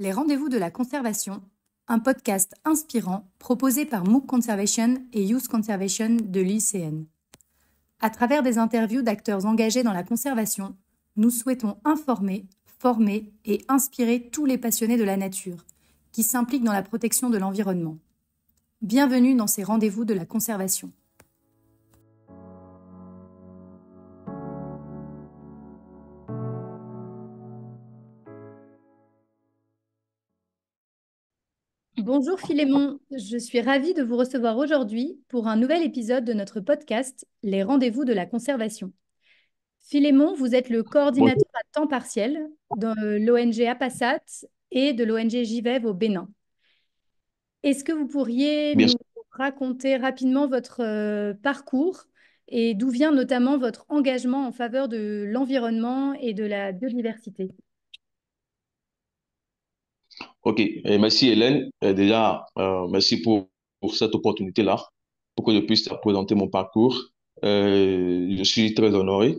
Les rendez-vous de la conservation, un podcast inspirant proposé par MOOC Conservation et Youth Conservation de l'ICN. À travers des interviews d'acteurs engagés dans la conservation, nous souhaitons informer, former et inspirer tous les passionnés de la nature qui s'impliquent dans la protection de l'environnement. Bienvenue dans ces rendez-vous de la conservation. Bonjour Philémon, je suis ravie de vous recevoir aujourd'hui pour un nouvel épisode de notre podcast Les rendez-vous de la conservation. Philémon, vous êtes le Bonjour. coordinateur à temps partiel de l'ONG APASAT et de l'ONG JVEV au Bénin. Est-ce que vous pourriez Bien nous sûr. raconter rapidement votre parcours et d'où vient notamment votre engagement en faveur de l'environnement et de la biodiversité? OK. Merci Hélène. Déjà, merci pour cette opportunité-là, pour que je puisse te présenter mon parcours. Je suis très honoré.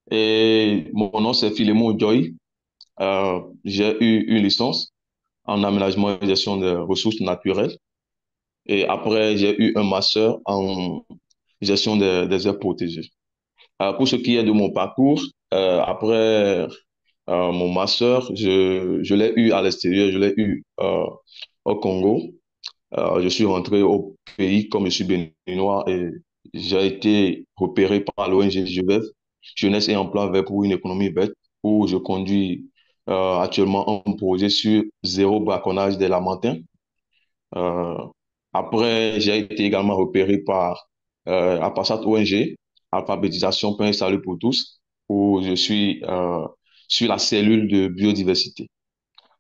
Et mon nom, c'est Philémon Joy. J'ai eu une licence en aménagement et gestion des ressources naturelles. Et après, j'ai eu un master en gestion des aires protégées. Pour ce qui est de mon parcours, après mon master, je l'ai eu à l'extérieur, je l'ai eu au Congo. Je suis rentré au pays comme je suis béninois et j'ai été repéré par l'ONG JVEV, Jeunesse et Emploi Vert pour une économie verte, où je conduis actuellement un projet sur zéro braconnage des lamantins. Euh, Après, j'ai été également repéré par Apasat ONG, Alphabétisation, Pain et Salut pour tous, où je suis sur la cellule de biodiversité.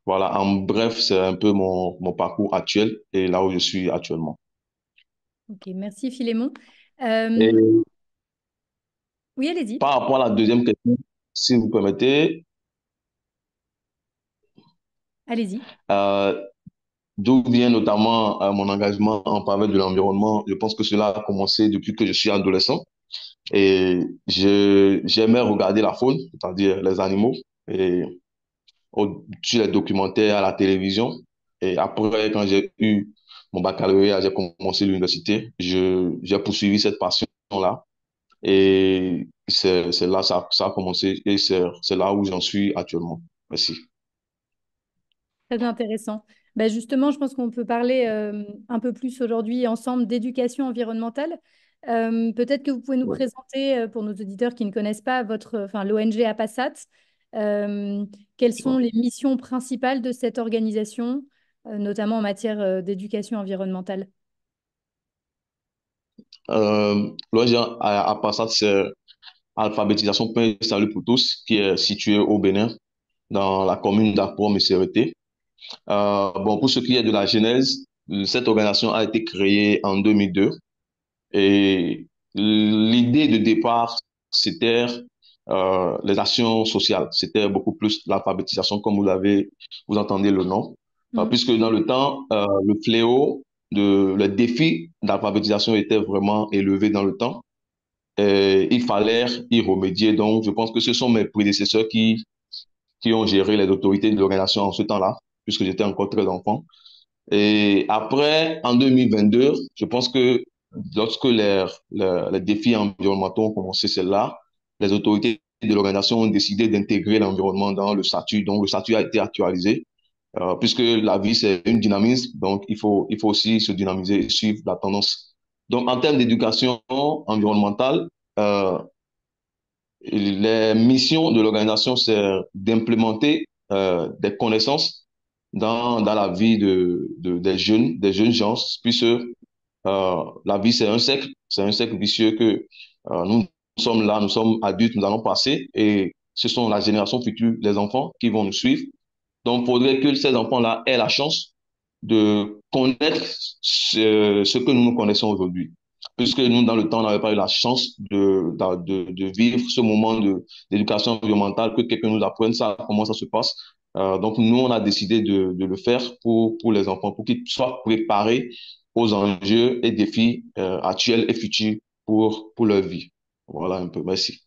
Voilà, en bref, c'est un peu mon parcours actuel et là où je suis actuellement. Ok, merci Philémon. Euh, Et oui, allez-y. par rapport à la deuxième question, si vous permettez, Allez-y. euh, d'où vient notamment mon engagement en faveur de l'environnement, je pense que cela a commencé depuis que je suis adolescent. Et j'aimais regarder la faune, c'est-à-dire les animaux, et sur les documentaires à la télévision. Et après, quand j'ai eu mon baccalauréat, j'ai commencé l'université, j'ai poursuivi cette passion-là. Et c'est là ça a commencé et c'est là où j'en suis actuellement. Merci. Très intéressant. Ben justement, je pense qu'on peut parler un peu plus aujourd'hui ensemble d'éducation environnementale. Peut-être que vous pouvez nous Ouais. présenter, pour nos auditeurs qui ne connaissent pas enfin, l'ONG APASAT, euh, quelles sont les missions principales de cette organisation, notamment en matière d'éducation environnementale. L'ONG à Passat, c'est Alphabétisation Pain et Salut pour tous, qui est situé au Bénin, dans la commune d'Akpom et Serreté. Bon, pour ce qui est de la genèse, cette organisation a été créée en 2002 et l'idée de départ, c'était les actions sociales. C'était beaucoup plus l'alphabétisation, comme vous entendez le nom. Mhm. Puisque dans le temps, le fléau, le défi d'alphabétisation était vraiment élevé dans le temps. Et il fallait y remédier. Donc, je pense que ce sont mes prédécesseurs qui ont géré les autorités de l'organisation en ce temps-là, puisque j'étais encore très enfant. Et après, en 2022, je pense que lorsque les défis environnementaux ont commencé, c'est là, les autorités de l'organisation ont décidé d'intégrer l'environnement dans le statut. Donc, le statut a été actualisé, puisque la vie, c'est une dynamisme. Donc, il faut aussi se dynamiser et suivre la tendance. Donc, en termes d'éducation environnementale, euh, les missions de l'organisation, c'est d'implémenter des connaissances dans la vie des jeunes gens, puisque la vie, c'est un cercle vicieux que nous sommes là, nous sommes adultes, nous allons passer, et ce sont la génération future, les enfants, qui vont nous suivre. Donc, il faudrait que ces enfants-là aient la chance de connaître ce que nous connaissons aujourd'hui. Puisque nous, dans le temps, on n'avait pas eu la chance de vivre ce moment d'éducation environnementale, que quelqu'un nous apprenne ça, comment ça se passe. Donc, nous, on a décidé de le faire pour les enfants, pour qu'ils soient préparés aux enjeux et défis actuels et futurs pour leur vie. Voilà un peu. Merci.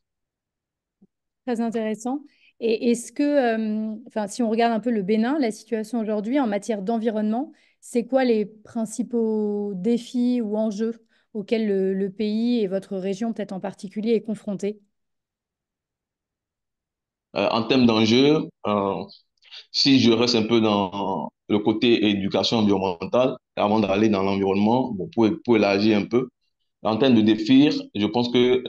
Très intéressant. Et est-ce que, enfin, si on regarde un peu le Bénin, la situation aujourd'hui en matière d'environnement, c'est quoi les principaux défis ou enjeux auxquels le pays et votre région peut-être en particulier est confronté? En termes d'enjeux, si je reste un peu dans le côté éducation environnementale, avant d'aller dans l'environnement, bon, pour élargir un peu, en termes de défis, je pense que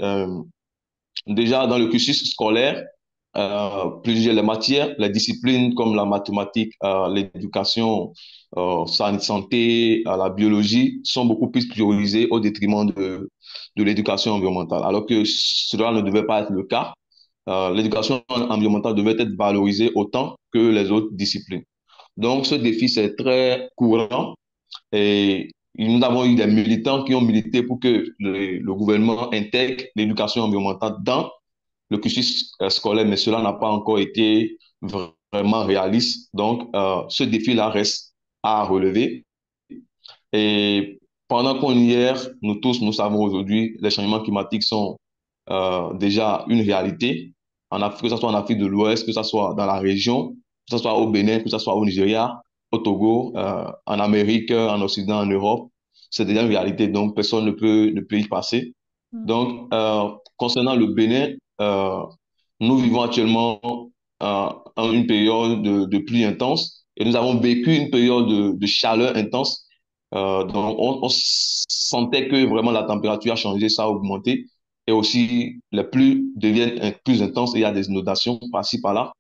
déjà dans le cursus scolaire, plusieurs les matières, les disciplines comme la mathématique, l'éducation, santé, la biologie sont beaucoup plus priorisées au détriment de l'éducation environnementale, alors que cela ne devait pas être le cas. L'éducation environnementale devait être valorisée autant que les autres disciplines. Donc, ce défi, c'est très courant et nous avons eu des militants qui ont milité pour que le gouvernement intègre l'éducation environnementale dans le cursus scolaire, mais cela n'a pas encore été vraiment réaliste. Donc, ce défi-là reste à relever. Et pendant qu'on y est, nous tous, nous savons aujourd'hui, les changements climatiques sont déjà une réalité, en Afrique, que ce soit en Afrique de l'Ouest, que ce soit dans la région, que ce soit au Bénin, que ce soit au Nigeria, au Togo, en Amérique, en Occident, en Europe. C'est déjà une réalité, donc personne ne peut y passer. Mm. Donc, concernant le Bénin, nous vivons actuellement une période de pluie intense et nous avons vécu une période de chaleur intense. Donc, on sentait que vraiment la température a changé, ça a augmenté. Et aussi, les pluies deviennent plus intenses et il y a des inondations par-ci, par-là.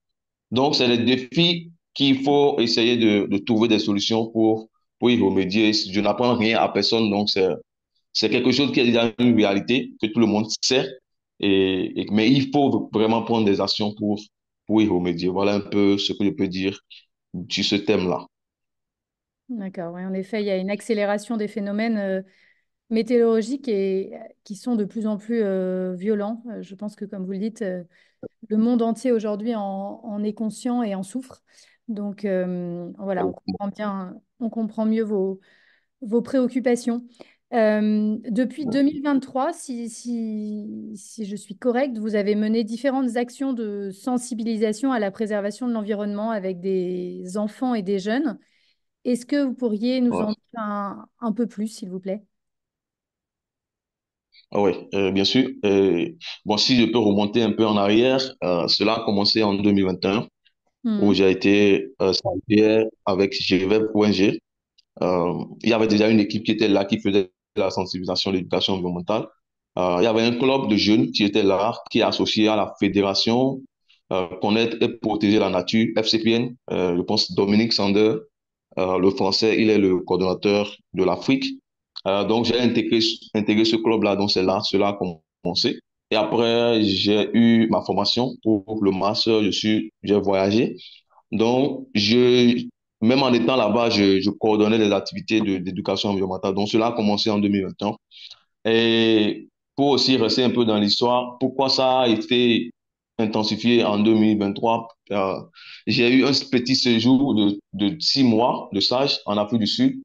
Donc, c'est les défis qu'il faut essayer de trouver des solutions pour y remédier. Je n'apprends rien à personne, donc c'est quelque chose qui est déjà une réalité, que tout le monde sait, mais il faut vraiment prendre des actions pour y remédier. Voilà un peu ce que je peux dire sur ce thème-là. D'accord, oui, en effet, il y a une accélération des phénomènes météorologiques et qui sont de plus en plus violents. Je pense que, comme vous le dites, le monde entier aujourd'hui en est conscient et en souffre. Donc, voilà, on comprend mieux vos préoccupations. Depuis 2023, si je suis correcte, vous avez mené différentes actions de sensibilisation à la préservation de l'environnement avec des enfants et des jeunes. Est-ce que vous pourriez nous en Ouais. dire un peu plus, s'il vous plaît? Ah oui, bien sûr. Bon, si je peux remonter un peu en arrière, cela a commencé en 2021, où Mhm. j'ai été stagiaire avec GVEP.g. Il y avait déjà une équipe qui était là, qui faisait la sensibilisation, l'éducation environnementale. Il y avait un club de jeunes qui était là, qui est associé à la fédération Connaître et protéger la nature, FCPN. Je pense Dominique Sander, le français, il est le coordonnateur de l'Afrique. Donc, j'ai intégré ce club-là, donc c'est là, cela a commencé. Et après, j'ai eu ma formation pour le master, j'ai voyagé. Donc, même en étant là-bas, je coordonnais les activités d'éducation environnementale. Donc, cela a commencé en 2021. Et pour aussi rester un peu dans l'histoire, pourquoi ça a été intensifié en 2023? J'ai eu un petit séjour de 6 mois de stage en Afrique du Sud,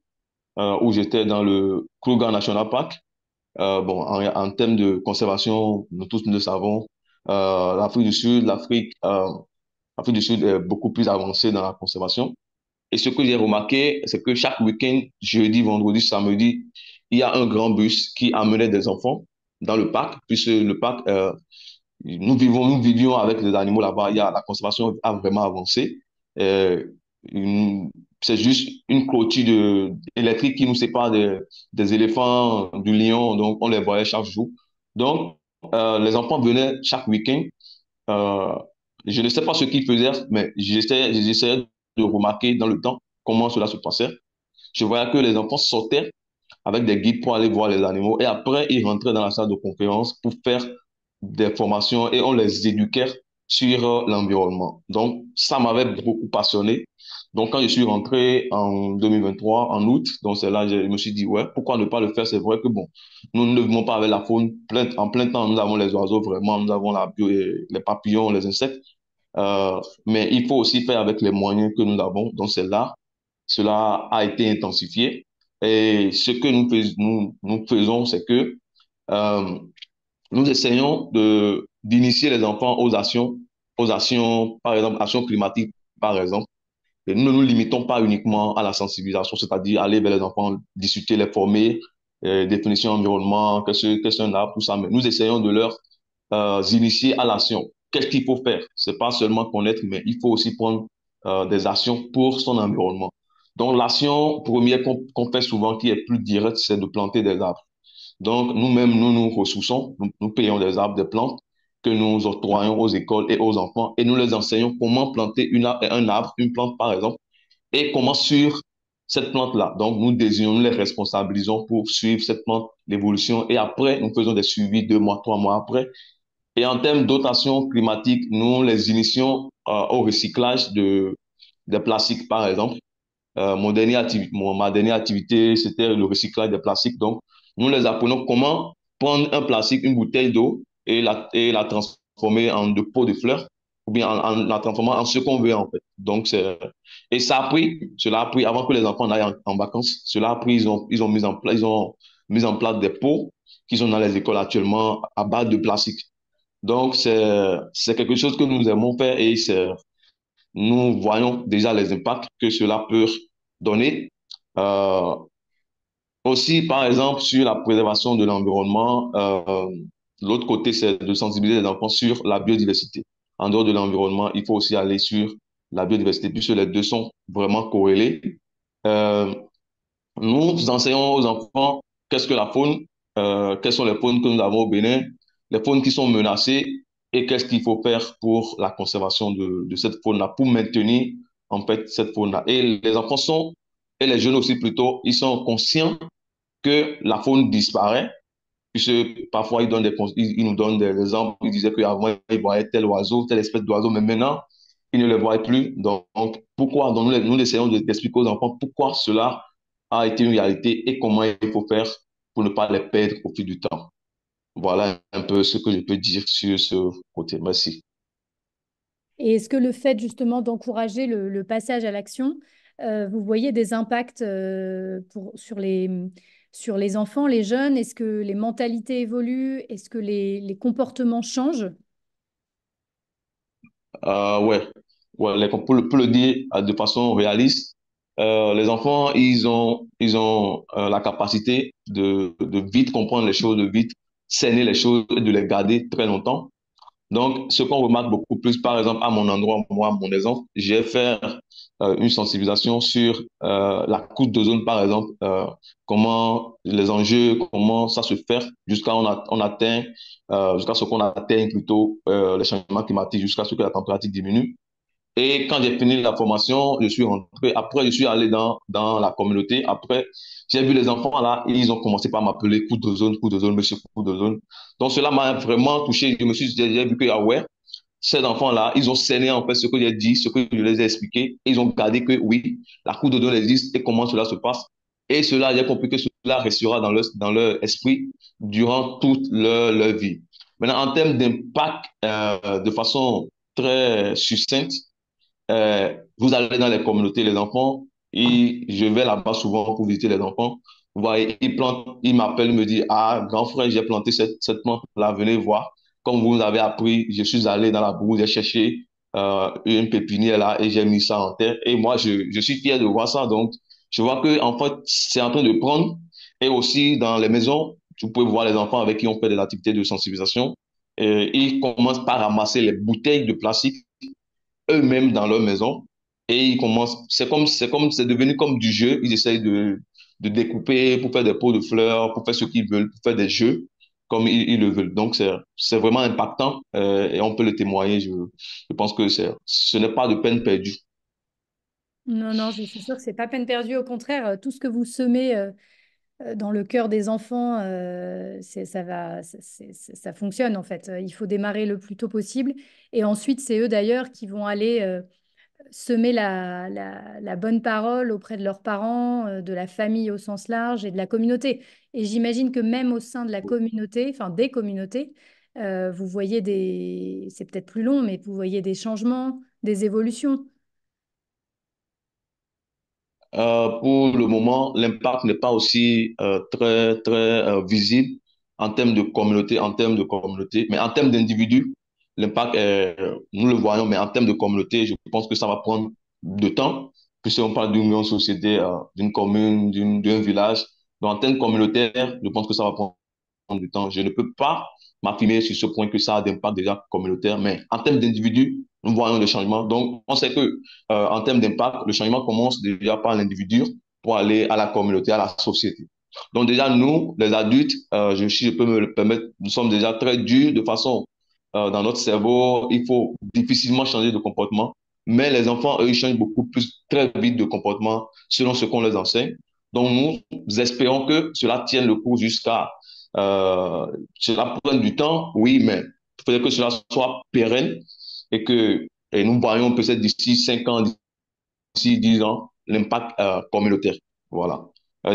où j'étais dans le Kruger National Park. Bon, en termes de conservation, nous tous nous le savons, l'Afrique du Sud, l'Afrique du Sud est beaucoup plus avancée dans la conservation. Et ce que j'ai remarqué, c'est que chaque week-end, jeudi, vendredi, samedi, il y a un grand bus qui amenait des enfants dans le parc, puisque le parc, nous vivions avec les animaux là-bas. La conservation a vraiment avancé. Euh, une- c'est juste une clôture électrique qui nous sépare des éléphants, du lion. Donc, on les voyait chaque jour. Donc, les enfants venaient chaque week-end. Euh, je ne sais pas ce qu'ils faisaient, mais j'essayais de remarquer dans le temps comment cela se passait. Je voyais que les enfants sortaient avec des guides pour aller voir les animaux et après, ils rentraient dans la salle de conférence pour faire des formations et on les éduquait sur l'environnement. Donc, ça m'avait beaucoup passionné. Donc, quand je suis rentré en 2023, en août, donc c'est là que je me suis dit, ouais, pourquoi ne pas le faire? C'est vrai que bon, nous ne vivons pas avec la faune. En plein temps, nous avons les oiseaux, vraiment, nous avons les papillons, les insectes. Mais il faut aussi faire avec les moyens que nous avons. Donc, c'est là, cela a été intensifié. Et ce que nous faisons, c'est que euh, nous essayons d'initier les enfants aux actions aux actions, par exemple, actions climatiques, par exemple. Et nous ne nous limitons pas uniquement à la sensibilisation, c'est-à-dire aller vers les enfants, discuter, les former, définition environnement, qu'est-ce qu'un arbre, tout ça. Mais nous essayons de leur initier à l'action. Qu'est-ce qu'il faut faire? C'est pas seulement connaître, mais il faut aussi prendre des actions pour son environnement. Donc, l'action première qu'on fait souvent, qui est plus directe, c'est de planter des arbres. Donc, nous-mêmes, nous nous ressourçons, nous payons des arbres, des plantes que nous octroyons aux écoles et aux enfants et nous les enseignons comment planter un arbre, une plante par exemple, et comment suivre cette plante-là. Donc, nous désignons, nous les responsabilisons pour suivre cette plante, l'évolution, et après, nous faisons des suivis 2 mois, 3 mois après. Et en termes de dotation climatique, nous les initions au recyclage des plastiques, par exemple. Ma dernière activité, c'était le recyclage des plastiques. Donc, nous les apprenons comment prendre un plastique, une bouteille d'eau et la transformer en de pot de fleurs ou bien en la transformant en ce qu'on veut en fait. Donc, et cela a pris avant que les enfants aillent en vacances, cela a pris, ils ont mis en place des pots qui sont dans les écoles actuellement à base de plastique. Donc, c'est quelque chose que nous aimons faire et nous voyons déjà les impacts que cela peut donner. Euh, Aussi, par exemple, sur la préservation de l'environnement, l'autre côté, c'est de sensibiliser les enfants sur la biodiversité. En dehors de l'environnement, il faut aussi aller sur la biodiversité, puisque les deux sont vraiment corrélés. Euh, Nous enseignons aux enfants qu'est-ce que la faune, quelles sont les faunes que nous avons au Bénin, les faunes qui sont menacées et qu'est-ce qu'il faut faire pour la conservation de cette faune-là, pour maintenir en fait cette faune-là. Et les enfants sont, et les jeunes aussi plutôt, ils sont conscients que la faune disparaît, puisque parfois ils nous donnent des exemples, ils disaient qu'avant ils voyaient tel oiseau, telle espèce d'oiseau, mais maintenant ils ne le voient plus. Donc pourquoi? Donc nous essayons d'expliquer aux enfants pourquoi cela a été une réalité et comment il faut faire pour ne pas les perdre au fil du temps. Voilà un peu ce que je peux dire sur ce côté. Merci. Et est-ce que le fait justement d'encourager le passage à l'action, vous voyez des impacts sur les enfants, les jeunes? Est-ce que les mentalités évoluent? Est-ce que les comportements changent? Ouais, ouais pour le dire de façon réaliste, les enfants, ils ont la capacité de vite comprendre les choses, de vite cerner les choses et de les garder très longtemps. Donc, ce qu'on remarque beaucoup plus, par exemple, à mon endroit, moi, mon exemple, j'ai fait une sensibilisation sur la couche d'ozone, par exemple, comment les enjeux, comment ça se fait jusqu'à ce qu'on atteigne plutôt les changements climatiques, jusqu'à ce que la température diminue. Et quand j'ai fini la formation, je suis rentré. Après, je suis allé dans la communauté. Après, j'ai vu les enfants là, et ils ont commencé par m'appeler coup de zone, monsieur coup de zone. Donc, cela m'a vraiment touché. J'ai vu que, ah ouais, ces enfants-là, ils ont cerné en fait ce que j'ai dit, ce que je les ai expliqué. Et ils ont gardé que oui, la coup de zone existe et comment cela se passe. Et cela, j'ai compris que cela restera dans leur esprit durant toute leur vie. Maintenant, en termes d'impact, de façon très succincte, vous allez dans les communautés, les enfants, et je vais là-bas souvent pour visiter les enfants. Vous voyez, ils plantent, ils m'appellent, me disent, ah, grand frère, j'ai planté cette plante-là, venez voir. Comme vous avez appris, je suis allé dans la boue, j'ai cherché une pépinière là et j'ai mis ça en terre. Et moi, je suis fier de voir ça. Donc, je vois que, en fait, c'est en train de prendre. Et aussi, dans les maisons, vous pouvez voir les enfants avec qui on fait des activités de sensibilisation. Et ils commencent par ramasser les bouteilles de plastique eux-mêmes dans leur maison et ils commencent, c'est devenu comme du jeu. Ils essayent de découper pour faire des pots de fleurs, pour faire ce qu'ils veulent, pour faire des jeux comme ils le veulent. Donc, c'est vraiment impactant et on peut le témoigner. Je pense que ce n'est pas de peine perdue. Non, non, c'est sûr que c'est pas peine perdue. Au contraire, tout ce que vous semez dans le cœur des enfants, ça va, ça fonctionne en fait. Il faut démarrer le plus tôt possible. Et ensuite, c'est eux d'ailleurs qui vont aller semer la bonne parole auprès de leurs parents, de la famille au sens large et de la communauté. Et j'imagine que même au sein de la communauté, enfin des communautés, vous voyez c'est peut-être plus long, mais vous voyez des changements, des évolutions. Pour le moment, l'impact n'est pas aussi très visible en termes de communauté, mais en termes d'individus. l'impact, nous le voyons, mais en termes de communauté, je pense que ça va prendre de temps. Puisque on parle d'une grande société, d'une commune, d'un village. Donc, en termes communautaires, je pense que ça va prendre du temps. Je ne peux pas m'affirmer sur ce point que ça a d'impact déjà communautaire, mais en termes d'individus, nous voyons le changement. Donc, on sait que en termes d'impact, le changement commence déjà par l'individu pour aller à la communauté, à la société. Donc déjà, nous, les adultes, si je peux me le permettre, nous sommes déjà très durs de façon, dans notre cerveau, il faut difficilement changer de comportement, mais les enfants, eux, ils changent beaucoup plus, très vite de comportement selon ce qu'on les enseigne. Donc nous espérons que cela tienne le coup jusqu'à cela prend du temps, oui, mais il faudrait que cela soit pérenne et nous voyons peut-être d'ici 5 ans, d'ici 10 ans, l'impact communautaire. Voilà.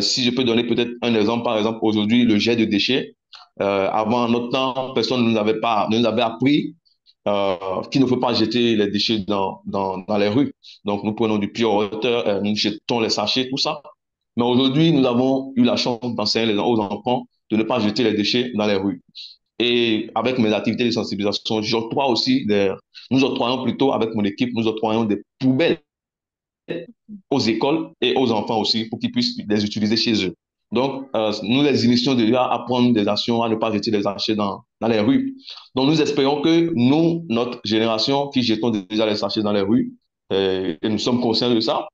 Si je peux donner peut-être un exemple, par exemple, aujourd'hui, le jet de déchets. Avant notre temps, personne ne nous avait appris qu'il ne faut pas jeter les déchets dans les rues. Donc, nous prenons du pure water, nous jetons les sachets, tout ça. Mais aujourd'hui, nous avons eu la chance d'enseigner aux enfants de ne pas jeter les déchets dans les rues. Et avec mes activités de sensibilisation, nous octroyons plutôt, avec mon équipe, nous octroyons des poubelles aux écoles et aux enfants aussi pour qu'ils puissent les utiliser chez eux. Donc, nous les initions déjà à prendre des actions, à ne pas jeter les sachets dans les rues. Donc, nous espérons que nous, notre génération, qui jetons déjà les sachets dans les rues, et nous sommes conscients de ça,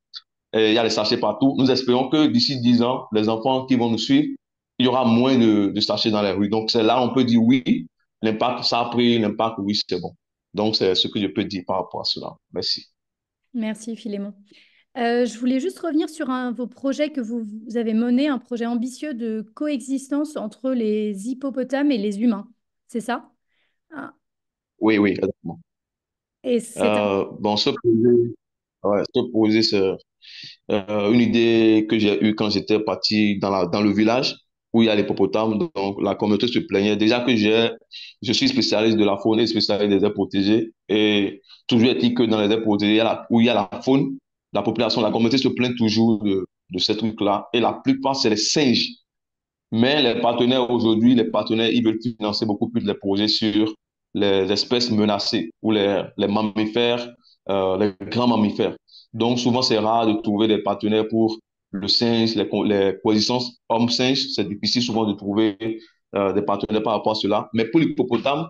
et il y a les sachets partout, nous espérons que d'ici 10 ans, les enfants qui vont nous suivre, il y aura moins de sachets dans les rues. Donc, c'est là on peut dire oui, l'impact, ça a pris l'impact, oui, c'est bon. Donc, c'est ce que je peux dire par rapport à cela. Merci. Merci, Philémon. Je voulais juste revenir sur vos projets que vous avez menés, un projet ambitieux de coexistence entre les hippopotames et les humains. C'est ça? Ah, Oui, oui, exactement. et c'est un... Bon, ce projet, c'est une idée que j'ai eue quand j'étais parti dans le village où il y a l'hippopotame. Donc, la communauté se plaignait. Déjà que je suis spécialiste de la faune et spécialiste des aires protégées. Et toujours est-il que dans les aires protégées, où il y a la faune, la population, la communauté se plaint toujours de ces trucs-là. Et la plupart, c'est les singes. Mais les partenaires aujourd'hui, les partenaires, ils veulent financer beaucoup plus les projets sur les espèces menacées ou les mammifères, les grands mammifères. Donc, souvent, c'est rare de trouver des partenaires pour le singe, les coexistences homme-singe. C'est difficile souvent de trouver des partenaires par rapport à cela. Mais pour l'hippopotame,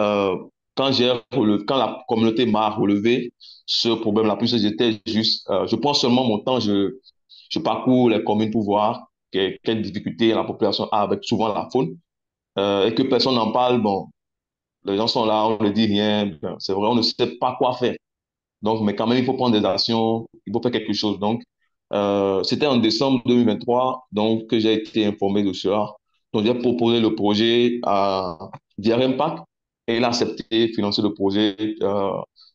euh, quand la communauté m'a relevé ce problème-là, puisque j'étais juste, je prends seulement mon temps, je parcours les communes pour voir quelles difficultés la population a avec souvent la faune, et que personne n'en parle. Bon, les gens sont là, on ne dit rien. Ben, c'est vrai, on ne sait pas quoi faire. Donc, mais quand même, il faut prendre des actions, il faut faire quelque chose. Donc, c'était en décembre 2023 donc, que j'ai été informé de cela. Donc, j'ai proposé le projet à DR Impact et il a accepté de financer le projet.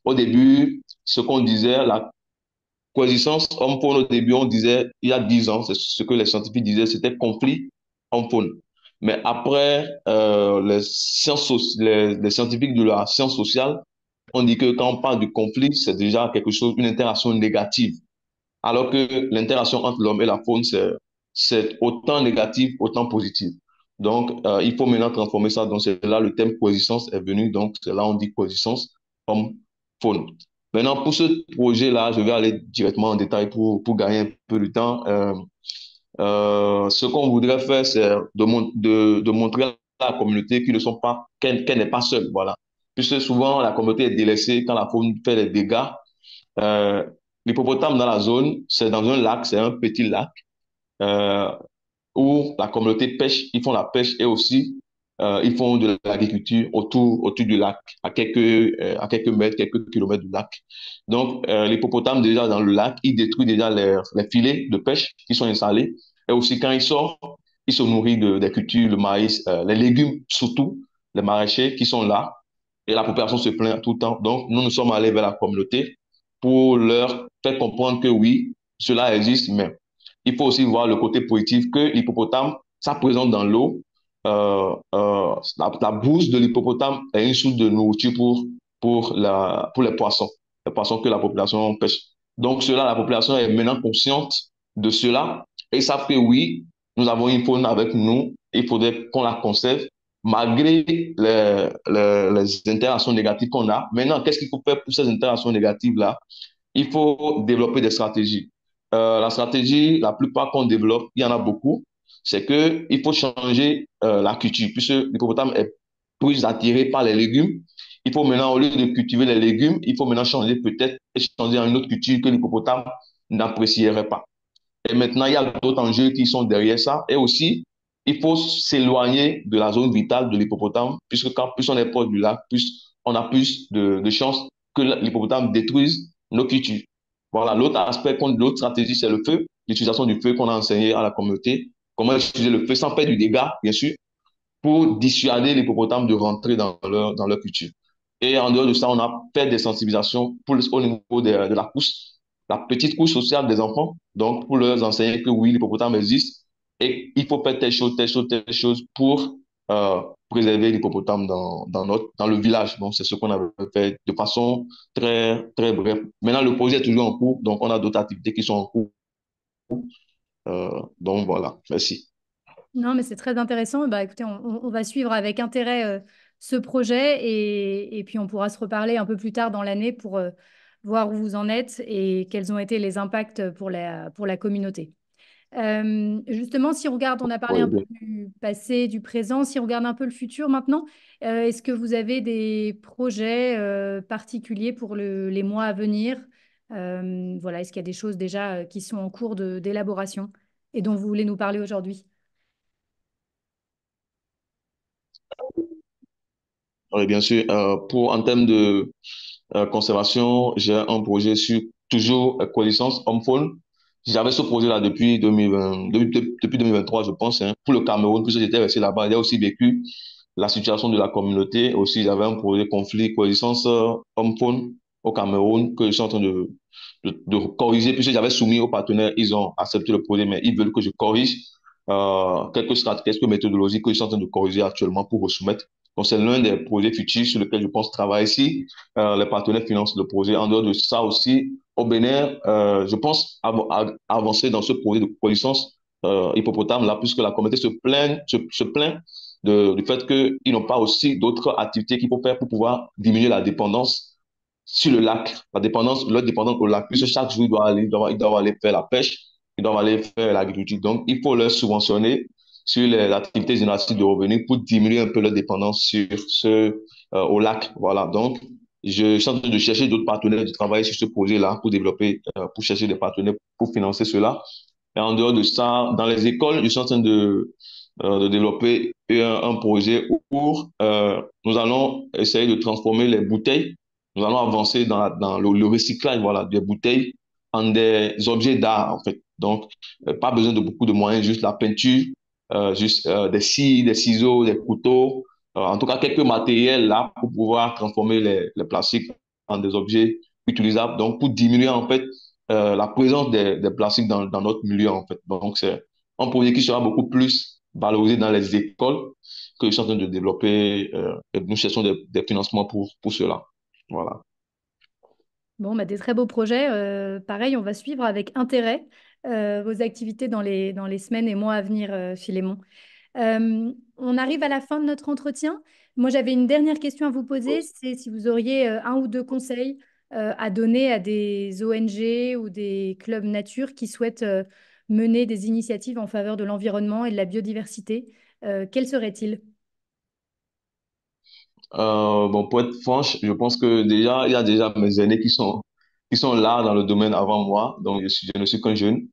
Au début, ce qu'on disait, la coexistence homme-faune, au début, on disait, il y a 10 ans, c'est ce que les scientifiques disaient, c'était conflit homme-faune. Mais après, les scientifiques de la science sociale ont dit que quand on parle du conflit, c'est déjà quelque chose, une interaction négative. Alors que l'interaction entre l'homme et la faune, c'est autant négatif, autant positif. Donc, il faut maintenant transformer ça. Donc, c'est là le thème coexistence est venu. Donc, c'est là on dit coexistence homme-faune. Maintenant, pour ce projet-là, je vais aller directement en détail pour gagner un peu de temps. Ce qu'on voudrait faire, c'est de montrer à la communauté qu'elle n'est pas seule. Voilà. Puisque souvent, la communauté est délaissée quand la faune fait des dégâts. Euh, L'hippopotame dans la zone, c'est dans un lac, c'est un petit lac euh, où la communauté pêche, ils font la pêche et aussi ils font de l'agriculture autour du lac, à quelques mètres, quelques kilomètres du lac. Donc, l'hippopotame, déjà dans le lac, il détruit déjà les filets de pêche qui sont installés. Et aussi, quand il sort, il se nourrit des cultures, le maïs, les légumes surtout, les maraîchers qui sont là. Et la population se plaint tout le temps. Donc, nous sommes allés vers la communauté pour leur faire comprendre que oui, cela existe, mais il faut aussi voir le côté positif que l'hippopotame, ça présente dans l'eau. La bouse de l'hippopotame est une source de nourriture pour les poissons que la population pêche. Donc, cela, la population est maintenant consciente de cela et ils savent que oui, nous avons une faune avec nous, il faudrait qu'on la conserve malgré les interactions négatives qu'on a. Maintenant, qu'est-ce qu'il faut faire pour ces interactions négatives-là? Il faut développer des stratégies. La stratégie, la plupart qu'on développe, il y en a beaucoup, c'est que il faut changer la culture, puisque l'hippopotame est plus attiré par les légumes. Il faut maintenant, au lieu de cultiver les légumes, il faut maintenant changer peut-être et changer à une autre culture que l'hippopotame n'apprécierait pas. Et maintenant, il y a d'autres enjeux qui sont derrière ça. Et aussi, il faut s'éloigner de la zone vitale de l'hippopotame, puisque quand plus on est proche du lac, plus on a plus de chances que l'hippopotame détruise nos cultures. Voilà, l'autre aspect, l'autre stratégie, c'est le feu, l'utilisation du feu qu'on a enseigné à la communauté. Comment utiliser le feu sans faire du dégât, bien sûr, pour dissuader l'hippopotame de rentrer dans leur culture. Et en dehors de ça, on a fait des sensibilisations au niveau de la couche, la petite couche sociale des enfants, donc pour leur enseigner que oui, l'hippopotame existe et il faut faire telle chose, telle chose, telle chose pour euh, préserver l'hippopotame dans le village. Donc, c'est ce qu'on avait fait de façon très, très brève. Maintenant, le projet est toujours en cours, donc on a d'autres activités qui sont en cours. Donc, voilà, merci. Non, mais c'est très intéressant. Bah, écoutez, on va suivre avec intérêt ce projet et puis on pourra se reparler un peu plus tard dans l'année pour voir où vous en êtes et quels ont été les impacts pour la communauté. Justement, si on regarde, on a parlé un peu Oui, du passé, du présent, si on regarde un peu le futur maintenant, est-ce que vous avez des projets particuliers pour les mois à venir? Voilà, est-ce qu'il y a des choses déjà qui sont en cours d'élaboration et dont vous voulez nous parler aujourd'hui? oui, bien sûr. En termes de conservation, j'ai un projet sur toujours coexistence homme-faune. J'avais ce projet-là depuis 2020, depuis 2023, je pense, hein, pour le Cameroun, puisque j'étais resté là-bas. J'ai aussi vécu la situation de la communauté. Aussi, j'avais un projet conflit, coexistence homme-faune au Cameroun que je suis en train de corriger, puisque j'avais soumis aux partenaires, ils ont accepté le projet, mais ils veulent que je corrige quelques méthodologies que je suis en train de corriger actuellement pour resoumettre. Donc, c'est l'un des projets futurs sur lesquels je pense travailler ici. Les partenaires financent le projet. En dehors de ça aussi, au Bénin, je pense avancer dans ce projet de connaissance hippopotame là, puisque la communauté se plaint du fait qu'ils n'ont pas aussi d'autres activités qu'il faut faire pour pouvoir diminuer la dépendance sur le lac, leur dépendance au lac, puisque chaque jour, ils doivent aller faire la pêche, ils doivent aller faire l'agriculture. Donc, il faut leur subventionner sur les activités génératives de revenus pour diminuer un peu leur dépendance au lac. Voilà. Donc, je suis en train de chercher d'autres partenaires, de travailler sur ce projet-là pour développer, pour chercher des partenaires pour financer cela. Et en dehors de ça, dans les écoles, je suis en train de développer un projet où nous allons essayer de transformer les bouteilles. Nous allons avancer dans le recyclage, voilà, des bouteilles en des objets d'art, en fait. Donc, pas besoin de beaucoup de moyens, juste la peinture, juste des scies, des ciseaux, des couteaux, en tout cas quelques matériels là pour pouvoir transformer les plastiques en des objets utilisables. Donc, pour diminuer en fait la présence des plastiques dans notre milieu, en fait. Donc, c'est un projet qui sera beaucoup plus valorisé dans les écoles que je suis en train de développer. Et nous cherchons des financements pour cela. Voilà. Bon, bah, des très beaux projets. Pareil, on va suivre avec intérêt vos activités dans les semaines et mois à venir, Philémon. On arrive à la fin de notre entretien. Moi, j'avais une dernière question à vous poser. C'est si vous auriez un ou deux conseils à donner à des ONG ou des clubs nature qui souhaitent mener des initiatives en faveur de l'environnement et de la biodiversité. Quels seraient-ils? Bon, pour être franche, je pense que déjà, il y a déjà mes aînés qui sont là dans le domaine avant moi, donc je ne suis qu'un jeune.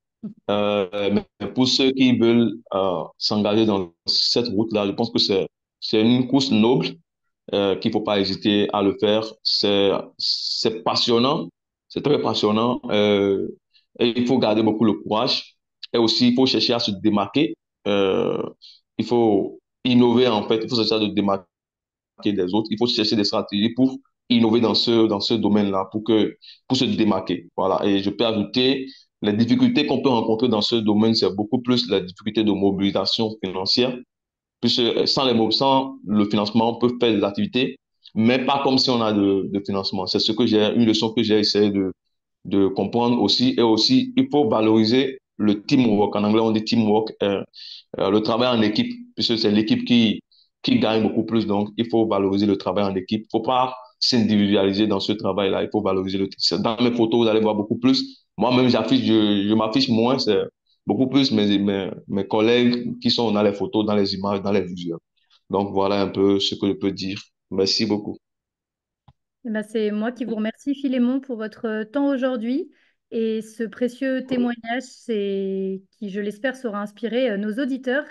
Mais pour ceux qui veulent s'engager dans cette route-là, je pense que c'est une course noble qu'il faut pas hésiter à le faire. C'est passionnant, c'est très passionnant. Et il faut garder beaucoup le courage. Et aussi, il faut chercher à se démarquer. Euh, il faut innover en fait. Il faut chercher à se démarquer des autres. Il faut chercher des stratégies pour innover dans ce domaine-là, pour se démarquer. Voilà. Et je peux ajouter, les difficultés qu'on peut rencontrer dans ce domaine, c'est beaucoup plus la difficulté de mobilisation financière, puisque sans le financement, on peut faire des activités, mais pas comme si on a de financement. C'est une leçon que j'ai essayé de comprendre aussi. Et aussi, il faut valoriser le teamwork. En anglais, on dit teamwork, le travail en équipe, puisque c'est l'équipe qui gagnent beaucoup plus. Donc, il faut valoriser le travail en équipe. Il ne faut pas s'individualiser dans ce travail-là. Il faut valoriser le travail. Dans mes photos, vous allez voir beaucoup plus. Moi-même, je m'affiche moins. C'est beaucoup plus mes collègues qui sont dans les photos, dans les images, dans les visuels. Donc, voilà un peu ce que je peux dire. Merci beaucoup. Eh ben, c'est moi qui vous remercie, Philémon, pour votre temps aujourd'hui et ce précieux témoignage qui, je l'espère, saura inspirer nos auditeurs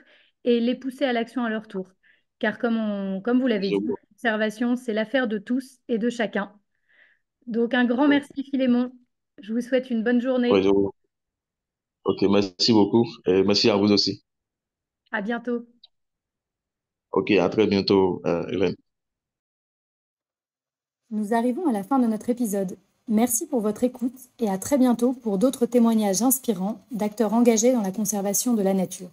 et les pousser à l'action à leur tour. Car comme vous l'avez dit, l'observation, c'est l'affaire de tous et de chacun. Donc, un grand merci, Philémon. Je vous souhaite une bonne Ouais, journée. ok, merci beaucoup. Et merci à vous aussi. À bientôt. Ok, à très bientôt, Hélène. Nous arrivons à la fin de notre épisode. Merci pour votre écoute et à très bientôt pour d'autres témoignages inspirants d'acteurs engagés dans la conservation de la nature.